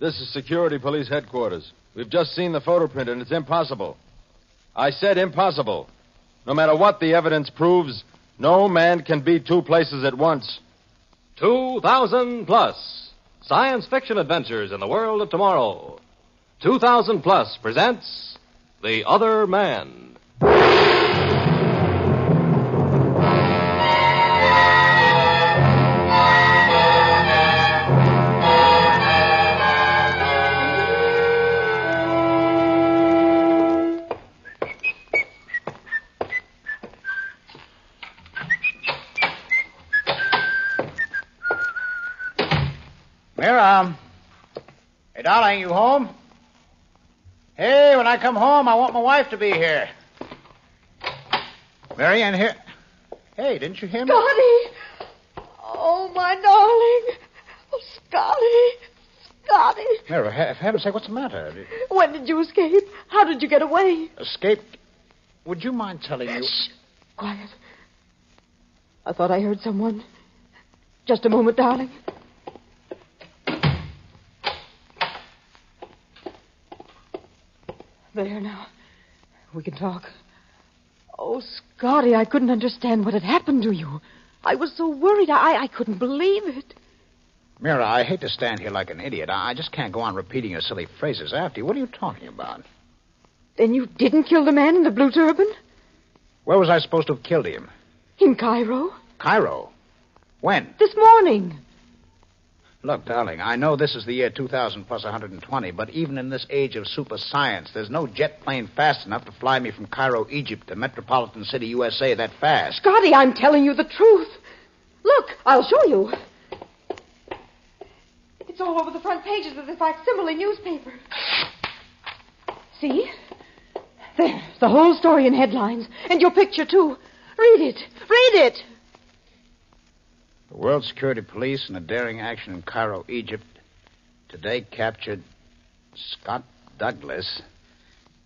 This is Security Police Headquarters. We've just seen the photo print, and it's impossible. I said impossible. No matter what the evidence proves, no man can be two places at once. 2000 Plus. Science fiction adventures in the world of tomorrow. 2000 Plus presents The Other Man. Mira. Hey, darling, you home? Hey, when I come home, I want my wife to be here. Mary Ann here. Hey, didn't you hear me? Scotty! Oh, my darling. Oh, Scotty. Mira, for heaven's sake, what's the matter? When did you escape? How did you get away? Escaped? Would you mind telling me? Shh. Quiet. I thought I heard someone. Just a moment, darling. There now. We can talk. Oh, Scotty, I couldn't understand what had happened to you. I was so worried. I couldn't believe it. Mira, I hate to stand here like an idiot. I just can't go on repeating your silly phrases after you. What are you talking about? Then you didn't kill the man in the blue turban? Where was I supposed to have killed him? In Cairo. Cairo? When? This morning. Look, darling, I know this is the year 2000 plus 120, but even in this age of super science, there's no jet plane fast enough to fly me from Cairo, Egypt to Metropolitan City, USA that fast. Scotty, I'm telling you the truth. Look, I'll show you. It's all over the front pages of the facsimile newspaper. See? There, the whole story in headlines. And your picture, too. Read it. The World Security Police, in a daring action in Cairo, Egypt, today captured Scott Douglas,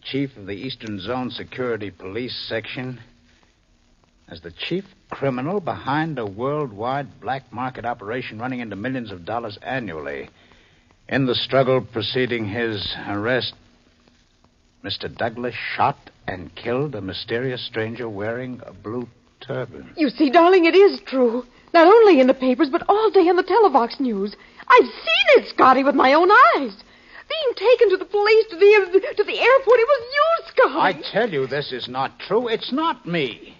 chief of the Eastern Zone Security Police Section, as the chief criminal behind a worldwide black market operation running into millions of dollars annually. In the struggle preceding his arrest, Mr. Douglas shot and killed a mysterious stranger wearing a blue turban. You see, darling, it is true. Not only in the papers, but all day in the Televox news. I've seen it, Scotty, with my own eyes. Being taken to the police, to the airport. It was you, Scotty. I tell you, this is not true. It's not me.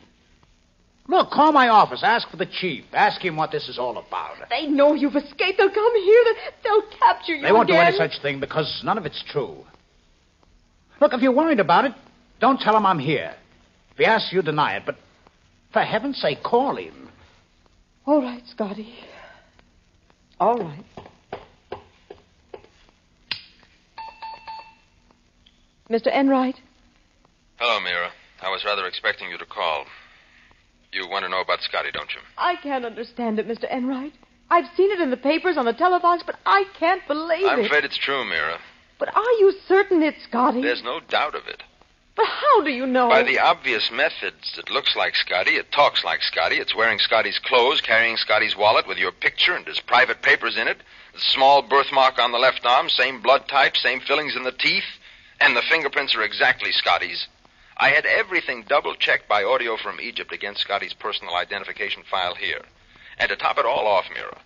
Look, call my office. Ask for the chief. Ask him what this is all about. They know you've escaped. They'll come here. They'll capture you They won't again. do any such thing because none of it's true. Look, if you're worried about it, don't tell him I'm here. If he asks you, deny it. But for heaven's sake, call him. All right, Scotty. All right. Mr. Enright? Hello, Mira. I was rather expecting you to call. You want to know about Scotty, don't you? I can't understand it, Mr. Enright. I've seen it in the papers, on the Televox, but I can't believe I'm it. afraid it's true, Mira. But are you certain it's Scotty? There's no doubt of it. But how do you know? By the obvious methods. It looks like Scotty. It talks like Scotty. It's wearing Scotty's clothes, carrying Scotty's wallet with your picture and his private papers in it. The small birthmark on the left arm, same blood type, same fillings in the teeth. And the fingerprints are exactly Scotty's. I had everything double-checked by audio from Egypt against Scotty's personal identification file here. And to top it all off, Mira,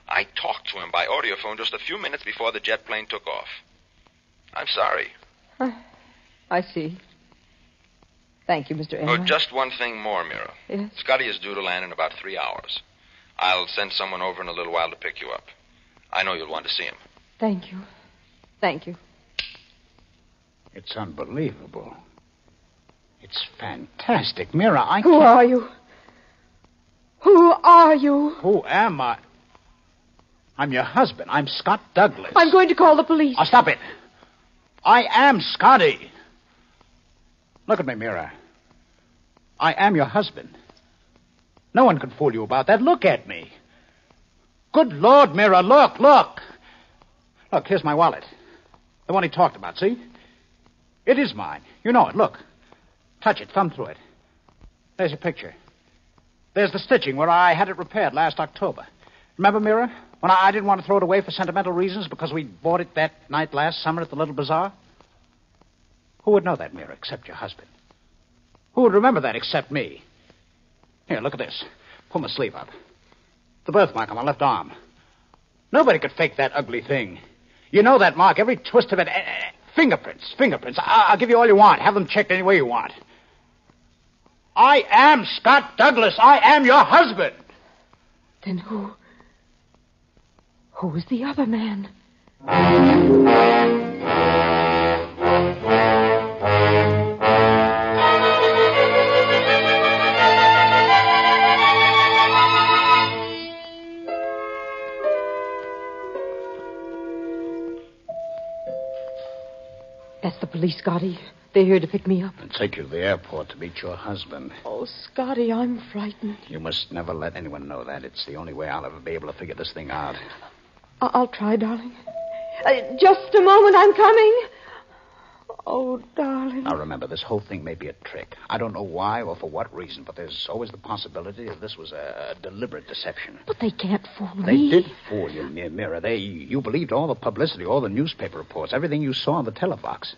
I talked to him by audiophone just a few minutes before the jet plane took off. I'm sorry. I see. Thank you, Mr. Enright. Oh, just one thing more, Mira. Yes? Scotty is due to land in about 3 hours. I'll send someone over in a little while to pick you up. I know you'll want to see him. Thank you. Thank you. It's unbelievable. It's fantastic. Mira, I Who can't... are you? Who are you? Who am I? I'm your husband. I'm Scott Douglas. I'm going to call the police. Oh, stop it. I am Scotty. Look at me, Mira. I am your husband. No one can fool you about that. Look at me. Good Lord, Mira, look. Look, here's my wallet. The one he talked about, see? It is mine. You know it. Look. Touch it. Thumb through it. There's your picture. There's the stitching where I had it repaired last October. Remember, Mira? When I didn't want to throw it away for sentimental reasons because we bought it that night last summer at the little bazaar? Who would know that, Mira, except your husband? Who would remember that except me? Here, look at this. Pull my sleeve up. The birthmark on my left arm. Nobody could fake that ugly thing. You know that mark, every twist of it. Fingerprints. I'll give you all you want. Have them checked any way you want. I am Scott Douglas. I am your husband. Then who is the other man? That's the police, Scotty. They're here to pick me up. And take you to the airport to meet your husband. Oh, Scotty, I'm frightened. You must never let anyone know that. It's the only way I'll ever be able to figure this thing out. I'll try, darling. Just a moment, I'm coming. Oh, darling. Now, remember, this whole thing may be a trick. I don't know why or for what reason, but there's always the possibility that this was a deliberate deception. But they can't fool They me. did fool you, Mira. You believed all the publicity, all the newspaper reports, everything you saw on the telebox.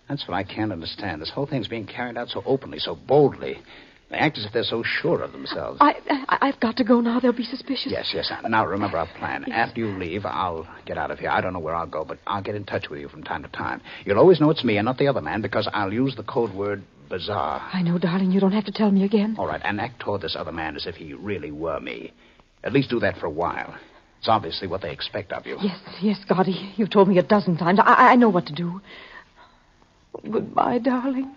That's what I can't understand. This whole thing's being carried out so openly, so boldly. They act as if they're so sure of themselves. I've got to go now. They'll be suspicious. Yes. Now, remember our plan. Yes. After you leave, I'll get out of here. I don't know where I'll go, but I'll get in touch with you from time to time. You'll always know it's me and not the other man because I'll use the code word bizarre. I know, darling. You don't have to tell me again. All right, and act toward this other man as if he really were me. At least do that for a while. It's obviously what they expect of you. Yes, Scotty. You've told me 12 times. I know what to do. Goodbye, darling.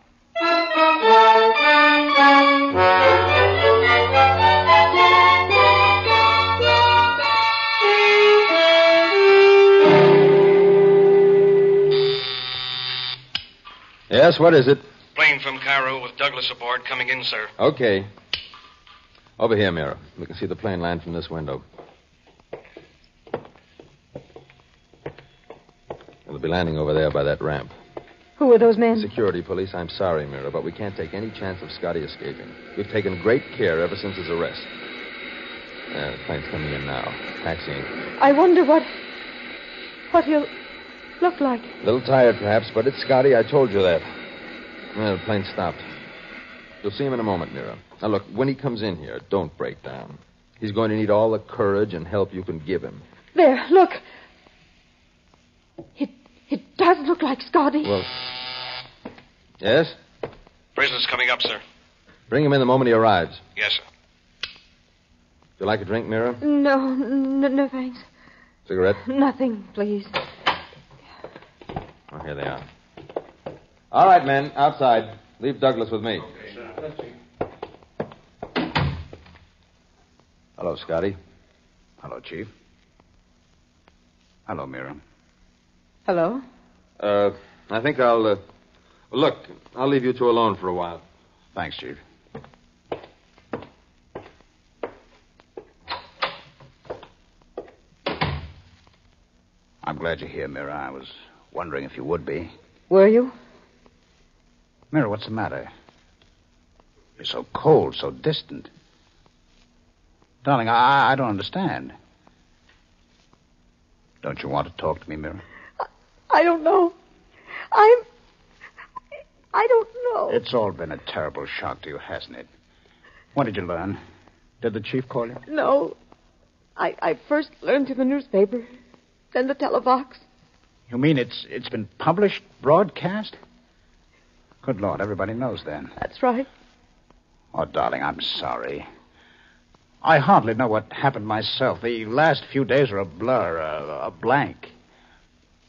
Yes, what is it? Plane from Cairo with Douglas aboard coming in, sir. Okay. Over here, Mira. We can see the plane land from this window. It'll be landing over there by that ramp. Who are those men? Security police. I'm sorry, Mira, but we can't take any chance of Scotty escaping. We've taken great care ever since his arrest. The plane's coming in now. Taxiing. I wonder what he'll look like. A little tired, perhaps, but it's Scotty. I told you that. The plane stopped. You'll see him in a moment, Mira. Now, look, when he comes in here, don't break down. He's going to need all the courage and help you can give him. There, look. It does look like Scotty. Well, yes? Prisoner's coming up, sir. Bring him in the moment he arrives. Yes, sir. Would you like a drink, Mira? No, thanks. Cigarette? Nothing, please. Oh, here they are. All right, men, outside. Leave Douglas with me. Okay, sir. Let's see. Hello, Scotty. Hello, Chief. Hello, Mira. Hello? I think I'll, look, I'll leave you two alone for a while. Thanks, Chief. I'm glad you're here, Mira. I was wondering if you would be. Were you? Mira, what's the matter? You're so cold, so distant. Darling, I don't understand. Don't you want to talk to me, Mira? I don't know. I don't know. It's all been a terrible shock to you, hasn't it? When did you learn? Did the chief call you? No. I first learned through the newspaper, then the televox. You mean it's been published, broadcast? Good Lord, everybody knows then. That's right. Oh, darling, I'm sorry. I hardly know what happened myself. The last few days are a blur, a blank.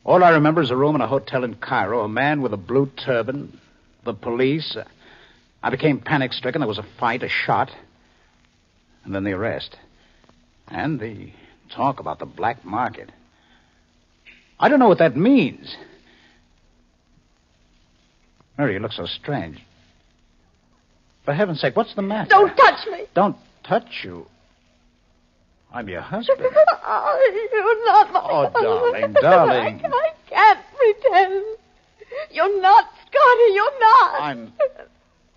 All I remember is a room in a hotel in Cairo, a man with a blue turban, the police. I became panic-stricken. There was a fight, a shot, and then the arrest. And the talk about the black market. I don't know what that means. Mary, you look so strange. For heaven's sake, what's the matter? Don't touch me. Don't touch you. I'm your husband. Oh, you're not my Oh, darling. I can't pretend. You're not Scotty. You're not.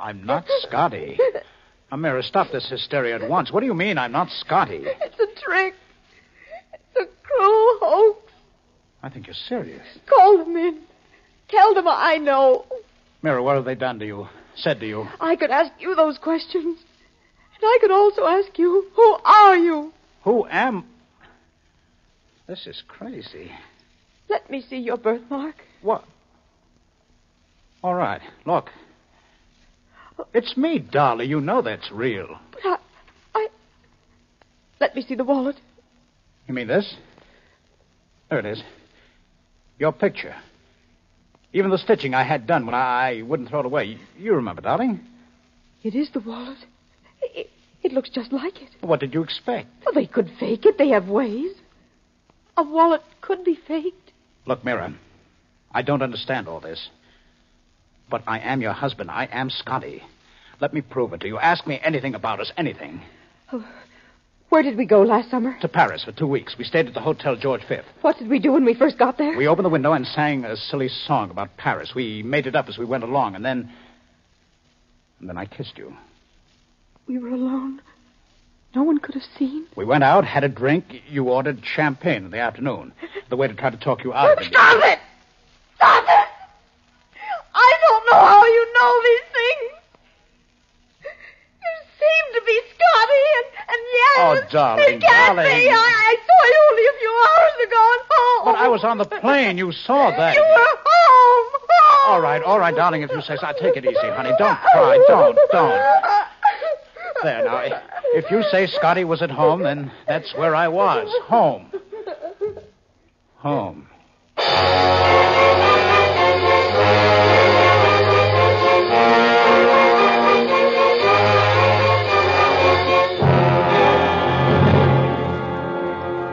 I'm not Scotty. Now, Mary, stop this hysteria at once. What do you mean I'm not Scotty? It's a trick. It's Oaks. I think you're serious. Call them in. Tell them I know. Mira, what have they done to you? Said to you? I could ask you those questions. And I could also ask you, who are you? Who am... This is crazy. Let me see your birthmark. What? All right, look. It's me, Dolly. You know that's real. But I... Let me see the wallet. You mean this? There it is. Your picture. Even the stitching I had done when I wouldn't throw it away. You remember, darling? It is the wallet. It looks just like it. What did you expect? Well, they could fake it. They have ways. A wallet could be faked. Look, Mira, I don't understand all this. But I am your husband. I am Scotty. Let me prove it to you. Ask me anything about us, anything. Oh, where did we go last summer? To Paris for 2 weeks. We stayed at the Hotel George V. What did we do when we first got there? We opened the window and sang a silly song about Paris. We made it up as we went along, and then I kissed you. We were alone. No one could have seen. We went out, had a drink. You ordered champagne in the afternoon. The way to try to talk you out of it. Stop it! Stop it! I don't know how you know these things. You seem to be Scotty, and yes, Oh, darling, it can't darling. be. I saw you only a few hours ago at home. But I was on the plane. You saw that. You were home. All right, darling, if you say so. Take it easy, honey. Don't cry. Don't. There, now, if you say Scotty was at home, then that's where I was. Home.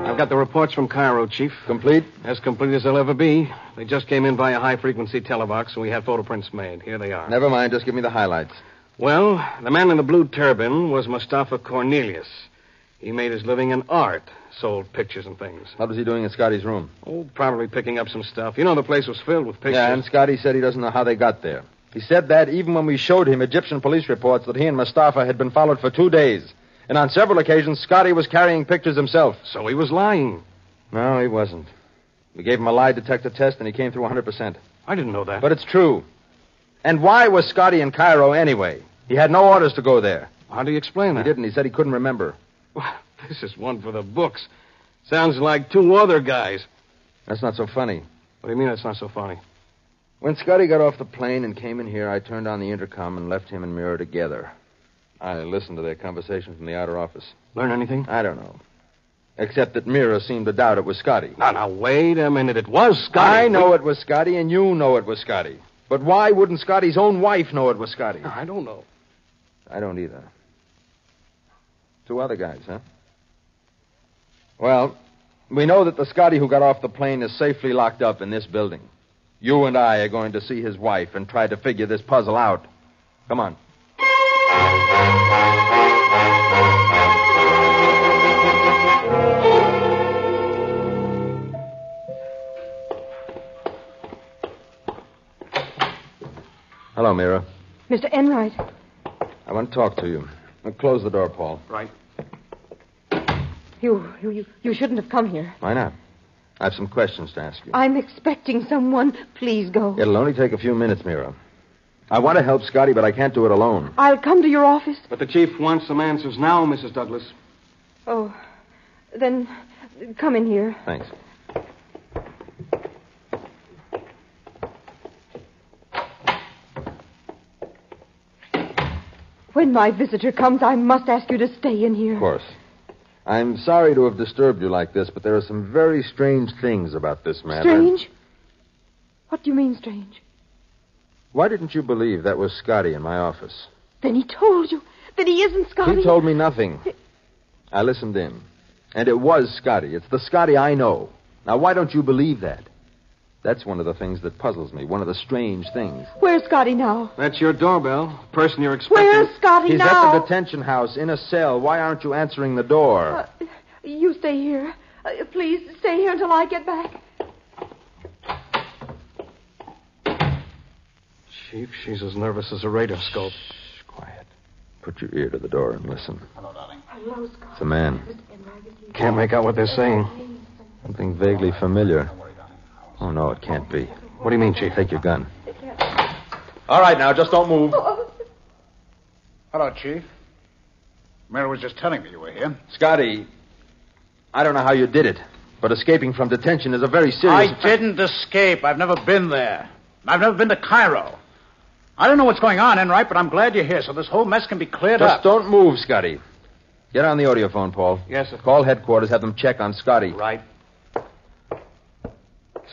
I've got the reports from Cairo, Chief. Complete? As complete as they'll ever be. They just came in via high-frequency telebox, and we had photoprints made. Here they are. Never mind. Just give me the highlights. Well, the man in the blue turban was Mustafa Cornelius. He made his living in art, sold pictures and things. What was he doing in Scotty's room? Oh, probably picking up some stuff. You know, the place was filled with pictures. Yeah, and Scotty said he doesn't know how they got there. He said that even when we showed him Egyptian police reports that he and Mustafa had been followed for 2 days. And on several occasions, Scotty was carrying pictures himself. So he was lying. No, he wasn't. We gave him a lie detector test, and he came through 100%. I didn't know that. But it's true. And why was Scotty in Cairo anyway? He had no orders to go there. How do you explain that? He didn't. He said he couldn't remember. Well, this is one for the books. Sounds like 2 other guys. That's not so funny. What do you mean it's not so funny? When Scotty got off the plane and came in here, I turned on the intercom and left him and Mira together. I listened to their conversation from the outer office. Learn anything? I don't know. Except that Mira seemed to doubt it was Scotty. Now, wait a minute. It was Scotty. I know it was Scotty, and you know it was Scotty. But why wouldn't Scotty's own wife know it was Scotty? I don't know. I don't either. 2 other guys, huh? Well, we know that the Scotty who got off the plane is safely locked up in this building. You and I are going to see his wife and try to figure this puzzle out. Come on. Hello, Mira. Mr. Enright. I want to talk to you. Now, close the door, Paul. Right. You shouldn't have come here. Why not? I have some questions to ask you. I'm expecting someone. Please go. It'll only take a few minutes, Mira. I want to help Scotty, but I can't do it alone. I'll come to your office. But the chief wants some answers now, Mrs. Douglas. Oh, then come in here. Thanks. When my visitor comes, I must ask you to stay in here. Of course. I'm sorry to have disturbed you like this, but there are some very strange things about this matter. Strange? What do you mean, strange? Why didn't you believe that was Scotty in my office? Then he told you. Then he isn't Scotty. He told me nothing. I listened in. And it was Scotty. It's the Scotty I know. Now, why don't you believe that? That's one of the things that puzzles me. One of the strange things. Where's Scotty now? That's your doorbell. The person you're expecting. Where's Scotty He's now? at the detention house in a cell. Why aren't you answering the door? You stay here. Please stay here until I get back. Chief, she's as nervous as a radar scope. Shh, quiet. Put your ear to the door and listen. Hello, darling. Hello, Scotty. It's a man. Can't make out what they're saying. Something vaguely familiar. Oh, no, it can't be. What do you mean, Chief? Take your gun. All right, now, just don't move. Hello, Chief. Mary was just telling me you were here. Scotty, I don't know how you did it, but escaping from detention is a very serious... I didn't escape. I've never been there. I've never been to Cairo. I don't know what's going on, Enright, but I'm glad you're here so this whole mess can be cleared up. Just don't move, Scotty. Get on the audiophone, Paul. Yes, sir. Call headquarters, have them check on Scotty. Right.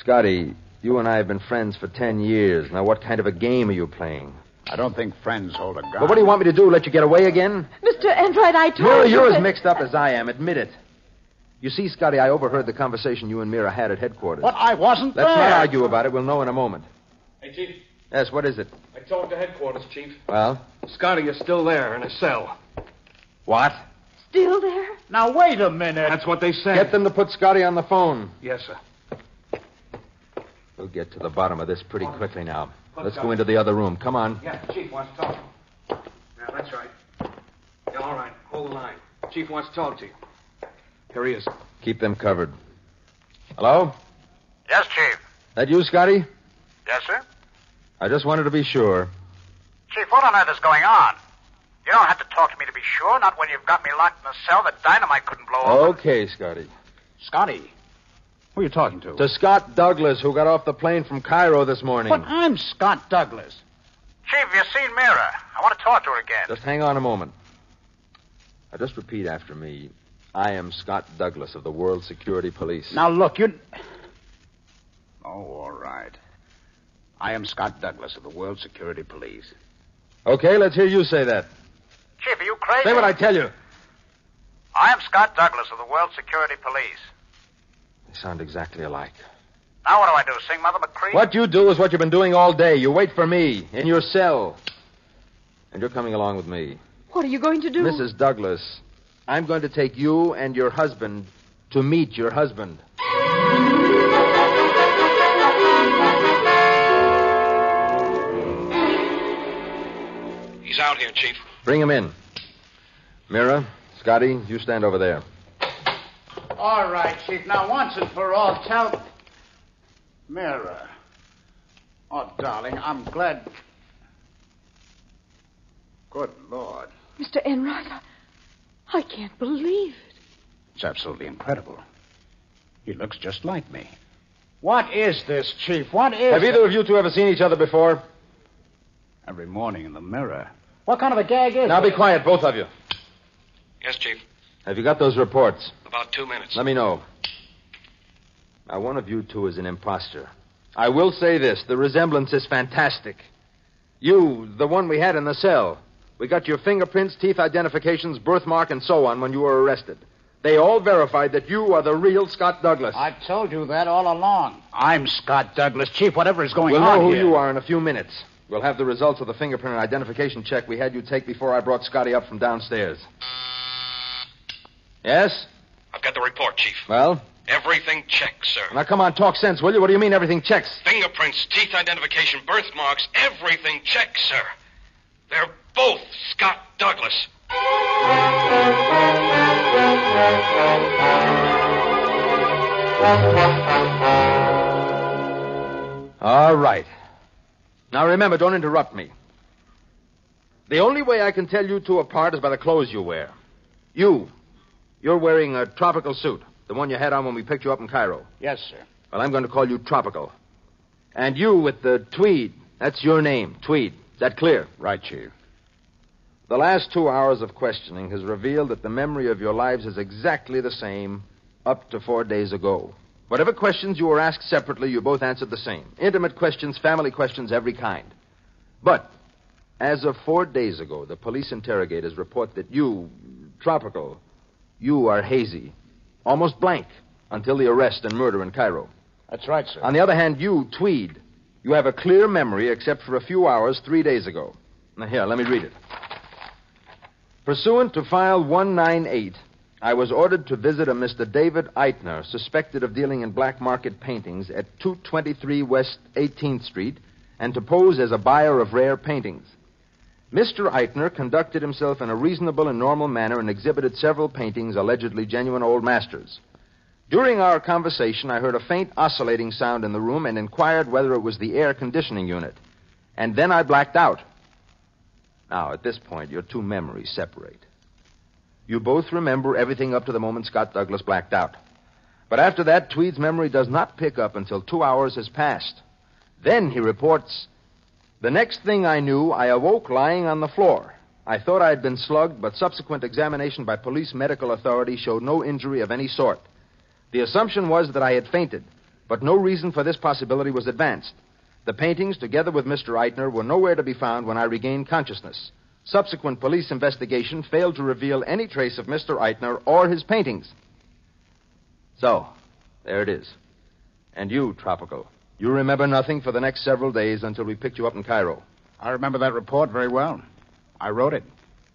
Scotty, you and I have been friends for 10 years. Now, what kind of a game are you playing? I don't think friends hold a gun. But what do you want me to do, let you get away again? Mr. Enright, I told Mira, you... you're that- as mixed up as I am. Admit it. You see, Scotty, I overheard the conversation you and Mira had at headquarters. But I wasn't Let's there. not argue about it. We'll know in a moment. Hey, Chief. Yes, what is it? I talked to headquarters, Chief. Well? Scotty is still there in a cell. What? Still there? Now, wait a minute. That's what they said. Get them to put Scotty on the phone. Yes, sir. We'll get to the bottom of this pretty quickly now. Let's Let's go. go into the other room. Come on. Yeah, Chief wants to talk. Yeah, that's right. Yeah, all right. Hold the line. Chief wants to talk to you. Here he is. Keep them covered. Hello? Yes, Chief. That you, Scotty? Yes, sir? I just wanted to be sure. Chief, what on earth is going on? You don't have to talk to me to be sure, not when you've got me locked in a cell that dynamite couldn't blow open. Okay, Scotty. Scotty, who are you talking to? To Scott Douglas, who got off the plane from Cairo this morning. But I'm Scott Douglas. Chief, have you seen Mira? I want to talk to her again. Just hang on a moment. Now, just repeat after me. I am Scott Douglas of the World Security Police. Now, look, you... Oh, all right. I am Scott Douglas of the World Security Police. Okay, let's hear you say that. Chief, are you crazy? Say what I tell you. I am Scott Douglas of the World Security Police. They sound exactly alike. Now what do? Sing Mother McCree? What you do is what you've been doing all day. You wait for me in your cell. And you're coming along with me. What are you going to do? Mrs. Douglas, I'm going to take you and your husband to meet your husband. He's out here, Chief. Bring him in. Mira, Scotty, you stand over there. All right, Chief. Now, once and for all, tell... Mira. Oh, darling, I'm glad... Good Lord. Mr. Enright, I can't believe it. It's absolutely incredible. He looks just like me. What is this, Chief? What is... Have either of you two ever seen each other before? Every morning in the mirror. What kind of a gag is Now this? be quiet, both of you. Yes, Chief. Have you got those reports? About 2 minutes. Let me know. Now, one of you two is an imposter. I will say this. The resemblance is fantastic. You, the one we had in the cell. We got your fingerprints, teeth identifications, birthmark, and so on when you were arrested. They all verified that you are the real Scott Douglas. I've told you that all along. I'm Scott Douglas. Chief, whatever is going We'll on know who here. you are in a few minutes. We'll have the results of the fingerprint and identification check we had you take before I brought Scotty up from downstairs. Yes? I've got the report, Chief. Well? Everything checks, sir. Now, come on, talk sense, will you? What do you mean everything checks? Fingerprints, teeth identification, birthmarks, everything checks, sir. They're both Scott Douglas. All right. Now, remember, don't interrupt me. The only way I can tell you two apart is by the clothes you wear. You're wearing a tropical suit, the one you had on when we picked you up in Cairo. Yes, sir. Well, I'm going to call you Tropical. And you with the tweed, that's your name, Tweed. Is that clear? Right, Chief. The last 2 hours of questioning has revealed that the memory of your lives is exactly the same up to 4 days ago. Whatever questions you were asked separately, you both answered the same. Intimate questions, family questions, every kind. But as of 4 days ago, the police interrogators report that you, Tropical, you are hazy, almost blank, until the arrest and murder in Cairo. That's right, sir. On the other hand, you, Tweed, you have a clear memory except for a few hours 3 days ago. Now, here, let me read it. Pursuant to File 198, I was ordered to visit a Mr. David Eitner, suspected of dealing in black market paintings at 223 West 18th Street, and to pose as a buyer of rare paintings. Mr. Eitner conducted himself in a reasonable and normal manner and exhibited several paintings allegedly genuine old masters. During our conversation, I heard a faint oscillating sound in the room and inquired whether it was the air conditioning unit. And then I blacked out. Now, at this point, your two memories separate. You both remember everything up to the moment Scott Douglas blacked out. But after that, Tweed's memory does not pick up until 2 hours has passed. Then he reports, "The next thing I knew, I awoke lying on the floor. I thought I had been slugged, but subsequent examination by police medical authorities showed no injury of any sort. The assumption was that I had fainted, but no reason for this possibility was advanced. The paintings, together with Mr. Eitner, were nowhere to be found when I regained consciousness. Subsequent police investigation failed to reveal any trace of Mr. Eitner or his paintings." So, there it is. And you, Tropical, you remember nothing for the next several days until we picked you up in Cairo. I remember that report very well. I wrote it.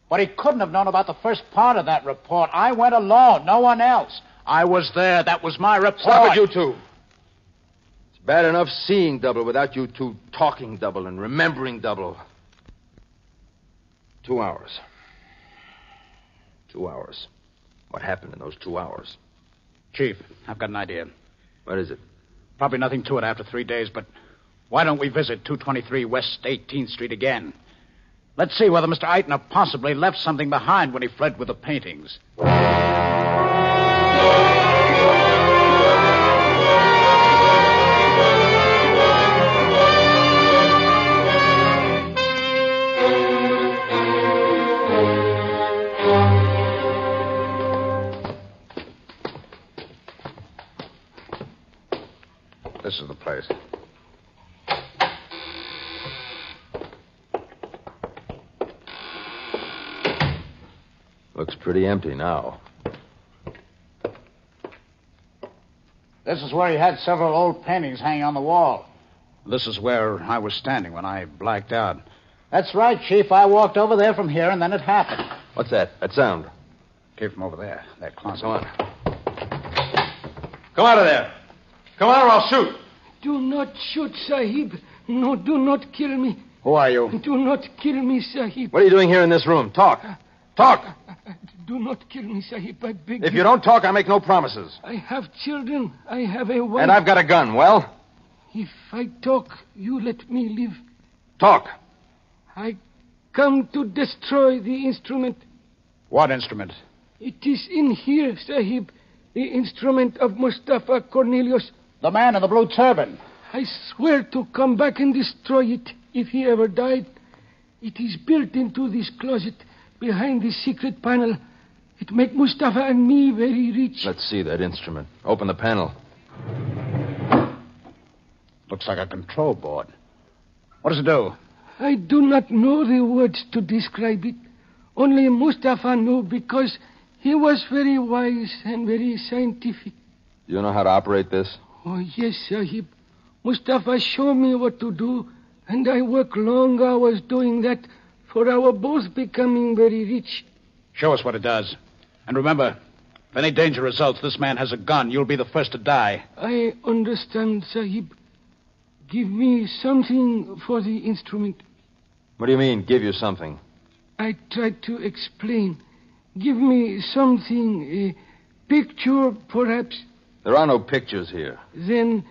But he couldn't have known about the first part of that report. I went alone, no one else. I was there. That was my report. Stop it, you two. It's bad enough seeing double without you two talking double and remembering double. 2 hours. 2 hours. What happened in those 2 hours? Chief, I've got an idea. What is it? Probably nothing to it after 3 days, but why don't we visit 223 West 18th Street again? Let's see whether Mr. Eitner possibly left something behind when he fled with the paintings. This is the place. Looks pretty empty now. This is where he had several old paintings hanging on the wall. This is where I was standing when I blacked out. That's right, Chief. I walked over there from here, and then it happened. What's that? That sound? Came from over there, that closet. Come on. Come out of there. Come on or I'll shoot. Do not shoot, Sahib. No, do not kill me. Who are you? Do not kill me, Sahib. What are you doing here in this room? Talk. Talk. Do not kill me, Sahib. I beg you. If you don't talk, I make no promises. I have children. I have a wife. And I've got a gun. Well? If I talk, you let me live. Talk. I come to destroy the instrument. What instrument? It is in here, Sahib. The instrument of Mustafa Cornelius. The man in the blue turban. I swear to come back and destroy it if he ever died. It is built into this closet behind this secret panel. It make Mustafa and me very rich. Let's see that instrument. Open the panel. Looks like a control board. What does it do? I do not know the words to describe it. Only Mustafa knew because he was very wise and very scientific. You know how to operate this? Oh, yes, Sahib. Mustafa showed me what to do, and I work long hours doing that for our both becoming very rich. Show us what it does. And remember, if any danger results, this man has a gun. You'll be the first to die. I understand, Sahib. Give me something for the instrument. What do you mean, give you something? I tried to explain. Give me something, a picture, perhaps. There are no pictures here. Then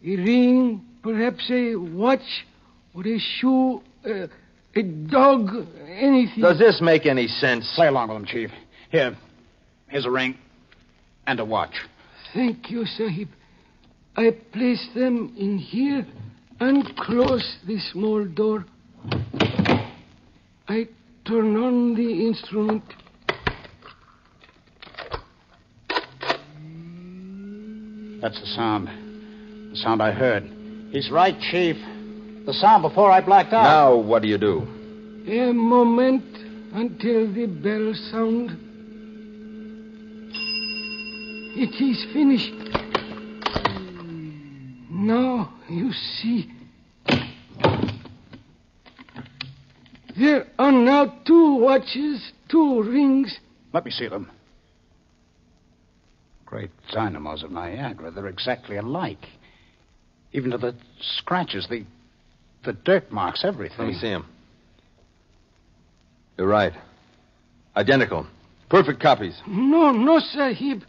a ring, perhaps a watch, or a shoe, a dog, anything. Does this make any sense? Play along with him, Chief. Here's a ring and a watch. Thank you, Sahib. I place them in here and close the small door. I turn on the instrument. That's the sound. The sound I heard. He's right, Chief. The sound before I blacked out. Now, what do you do? A moment until the bell sound. It is finished. Now you see. There are now 2 watches, 2 rings. Let me see them. Great dynamos of Niagara. They're exactly alike. Even to the scratches, the dirt marks, everything. Let me see them. You're right. Identical. Perfect copies. No, Sahib.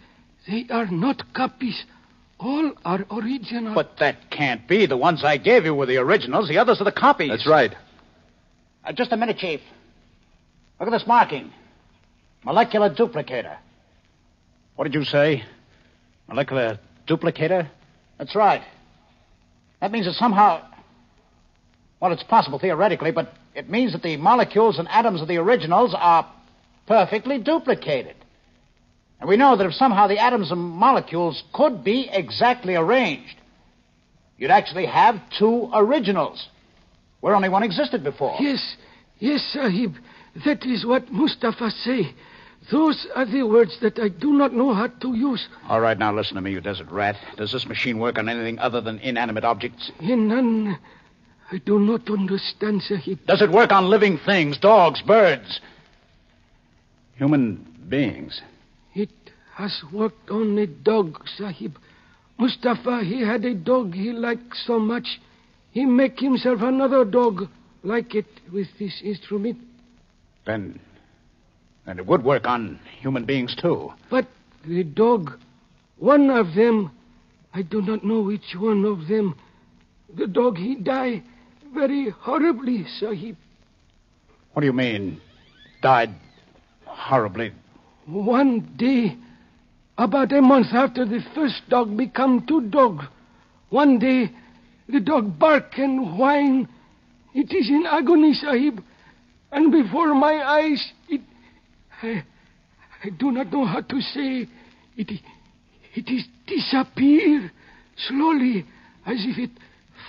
They are not copies. All are original. But that can't be. The ones I gave you were the originals. The others are the copies. That's right. Just a minute, Chief. Look at this marking. Molecular duplicator. What did you say? Molecular duplicator? That's right. That means that somehow... Well, it's possible theoretically, but it means that the molecules and atoms of the originals are perfectly duplicated. And we know that if somehow the atoms and molecules could be exactly arranged, you'd actually have two originals, where only one existed before. Yes, Sahib. That is what Mustafa say. Those are the words that I do not know how to use. All right, now listen to me, you desert rat. Does this machine work on anything other than inanimate objects? None. I do not understand, Sahib. Does it work on living things, dogs, birds? Human beings? It has worked on a dog, Sahib. Mustafa, he had a dog he liked so much. He make himself another dog like it with this instrument. Then it would work on human beings, too. But the dog, one of them, I do not know which one of them. The dog, he died very horribly, Sahib. What do you mean, died horribly? One day, about a month after the first dog become two dogs, one day, the dog bark and whine. It is in agony, Sahib. And before my eyes, I do not know how to say. It is disappear slowly, as if it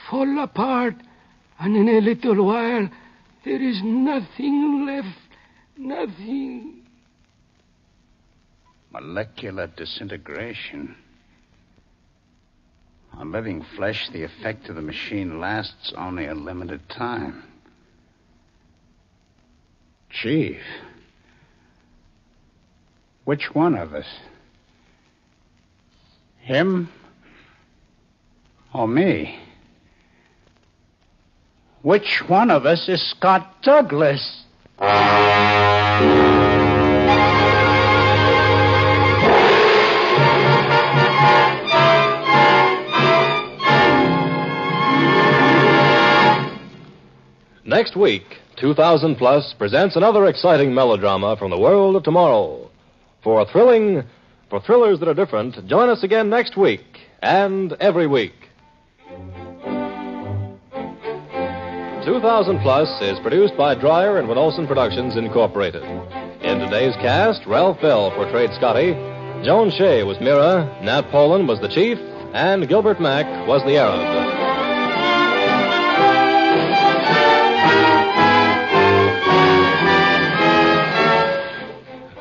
fall apart. And in a little while, there is nothing left. Nothing. Molecular disintegration. On living flesh, the effect of the machine lasts only a limited time. Chief, which one of us? Him or me? Which one of us is Scott Douglas? Next week, 2000 Plus presents another exciting melodrama from the world of tomorrow. For thrillers that are different, join us again next week and every week. 2000 Plus is produced by Dryer and Weenolsen Productions, Incorporated. In today's cast, Ralph Bell portrayed Scotty, Joan Shea was Mira, Nat Poland was the Chief, and Gilbert Mack was the Arab.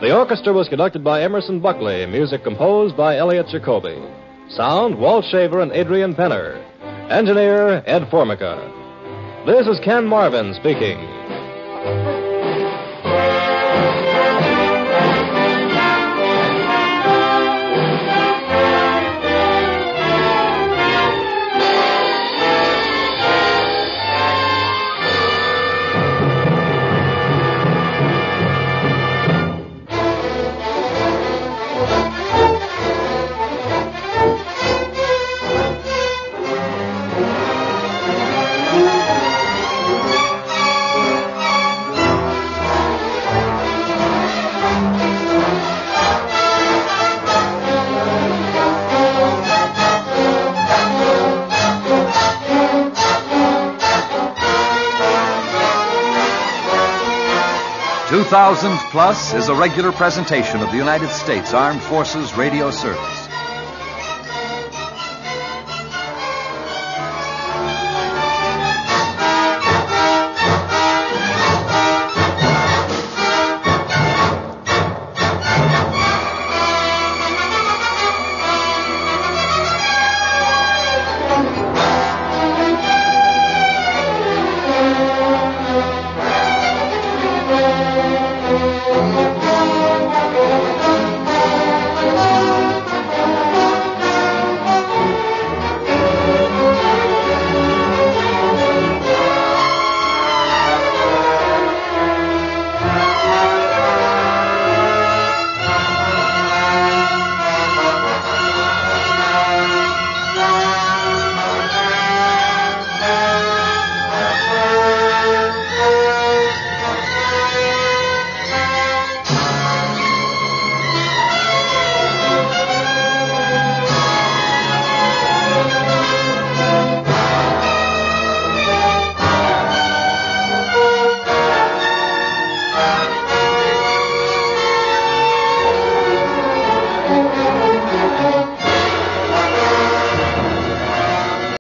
The orchestra was conducted by Emerson Buckley, music composed by Elliott Jacoby. Sound, Walt Shaver and Adrian Penner. Engineer, Ed Formica. This is Ken Marvin speaking. Thousand Plus is a regular presentation of the United States Armed Forces Radio Service.